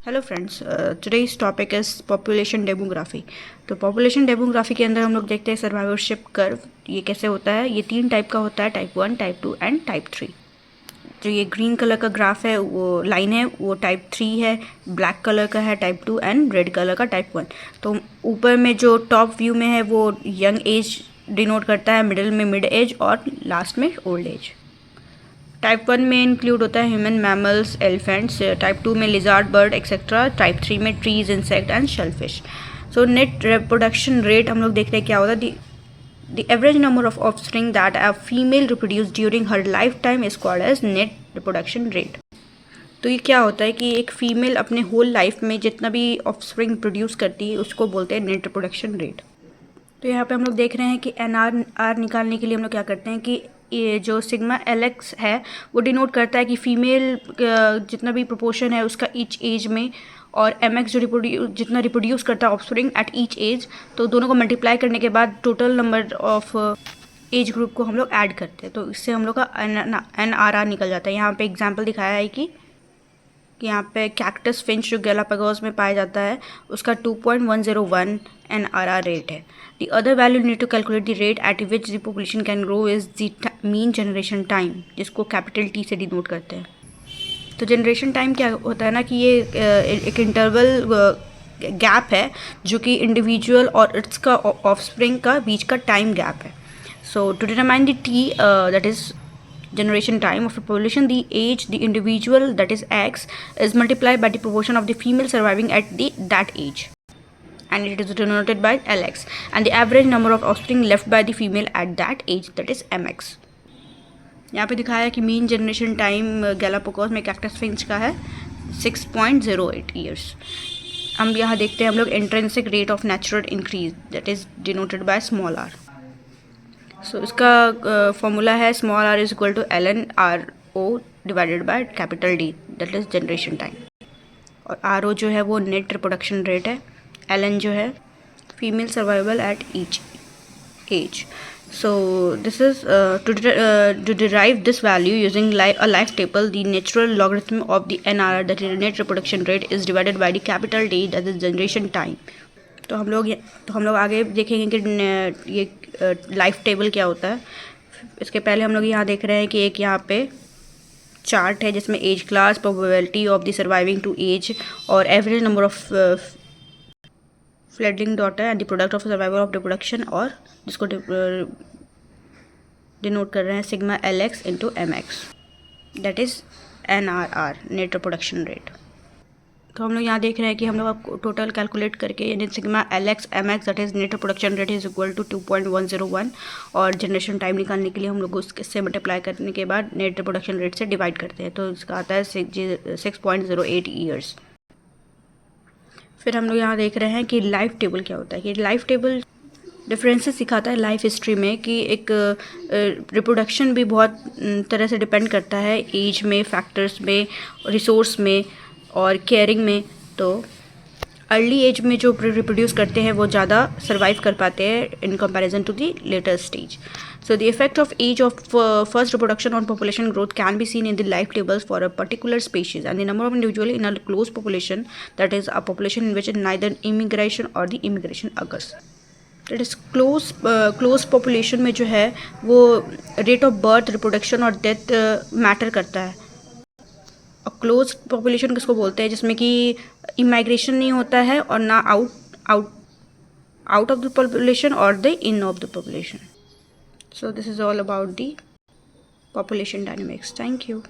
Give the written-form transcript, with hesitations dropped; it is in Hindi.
Hello friends, today's topic is population demography. तो पॉपुलेशन डेमोग्राफी के अंदर हम लोग देखते हैं सर्वाइवरशिप कर्व। ये कैसे होता है? ये 3 टाइप का होता है, टाइप 1, टाइप 2 एंड टाइप 3। जो ये ग्रीन कलर का ग्राफ है, वो लाइन है, वो टाइप 3 है। ब्लैक कलर का है टाइप 2 एंड रेड कलर का टाइप 1। तो ऊपर में जो टॉप व्यू में है वो यंग एज डिनोट करता है, मिडिल में मिड एज और लास्ट में ओल्ड एज। टाइप 1 में इंक्लूड होता है ह्यूमन, मैमल्स, एलिफेंट्स। टाइप 2 में लिजार्ड, बर्ड एक्सेट्रा। टाइप 3 में trees, insect and shellfish. So net reproduction rate हम लोग देख रहे हैं क्या होता है। The average number of offspring that a female reproduce during her lifetime is called as net reproduction rate. तो ये क्या होता है कि एक फीमेल अपने होल लाइफ में जितना भी ऑफस्प्रिंग प्रोड्यूस करती है उसको बोलते हैं नेट रिप्रोडक्शन रेट। तो यहाँ पे हम लोग देख रहे हैं कि NR निकालने के लिए हम लोग क्या करते हैं कि ये जो सिग्मा LX है वो डिनोट करता है कि फीमेल जितना भी प्रोपोर्शन है उसका ईच एज में, और MX जो जितना रिप्रोड्यूस करता है ऑफस्प्रिंग एट ईच एज। तो दोनों को मल्टीप्लाई करने के बाद total number of age group को हम लोग ऐड करते हैं, तो इससे हम लोग का NRR निकल जाता है। यहाँ पे एग्जाम्पल दिखाया है कि यहाँ पे कैक्टस फिंच जो गैलापागोस में पाया जाता है उसका 2.101 NRR रेट है। The other value need to calculate the rate at which the population can grow is the mean generation time, जिसको कैपिटल T से डिनोट करते हैं। तो जनरेशन टाइम क्या होता है ना कि ये एक इंटरवल गैप है जो कि इंडिविजुअल और इट्स का ऑफस्प्रिंग का बीच का टाइम गैप है। So to determine the T that is generation time of a population, the age the individual, that is X, is multiplied by the proportion of the female surviving at that age, and it is denoted by LX, and the average number of offspring left by the female at that age, that is MX। यहाँ पे दिखाया है कि मीन जनरेशन टाइम गैलापागोस में कैक्टस फिंच का है 6.08 ईयर्स। हम यहाँ देखते हैं हम लोग intrinsic rate of natural increase, that is denoted by small r। So इसका फॉर्मूला है small r is equal to ln/r0 divided by capital D, that is generation time. और R0 जो है वो नेट रिप्रोडक्शन रेट है, ln जो है female survival at each age. So this is to derive this value using a life table, the natural logarithm of the NRR, that is net reproduction rate, is divided by the capital D, that is generation time. तो हम लोग आगे देखेंगे कि ये लाइफ टेबल क्या होता है। इसके पहले हम लोग यहाँ देख रहे हैं कि एक यहाँ पे चार्ट है जिसमें age class, probability of the surviving to age, और average number of flooding daughter and the product of survival of reproduction, और जिसको डिनोट कर रहे हैं sigma LX into MX, that is NRR, net reproduction rate. तो हम लोग यहाँ देख रहे हैं कि हम लोग अब टोटल कैलकुलेट करके, यानी sigma LX MX that is net reproduction rate is equal to 2.101, और जनरेशन टाइम निकालने के लिए हम लोग उससे मल्टीप्लाई करने के बाद नेट रिप्रोडक्शन रेट से डिवाइड करते हैं, तो इसका आता है 6.08 ईयर्स। फिर हम लोग यहाँ देख रहे हैं कि लाइफ टेबल क्या होता है। कि लाइफ टेबल डिफरेंसेस सिखाता है लाइफ हिस्ट्री में, कि एक रिप्रोडक्शन भी बहुत तरह से डिपेंड करता है, एज में, फैक्टर्स में, रिसोर्स में और केयरिंग में। तो अर्ली एज में जो रिप्रोड्यूस करते हैं वो ज़्यादा सर्वाइव कर पाते हैं in comparison to the later stage. So the effect of age of first reproduction on population growth can be seen in the life tables for a particular species and the number of individual in a close population, that is a population in which neither immigration और the immigration occurs. That is close population में जो है वो रेट ऑफ बर्थ, रिप्रोडक्शन और डेथ मैटर करता है। और क्लोज पॉपुलेशन किसको बोलते हैं? जिसमें कि इमाइग्रेशन नहीं होता है और ना आउट ऑफ द पॉपुलेशन और the in of the population. So this is all about the population dynamics. Thank you.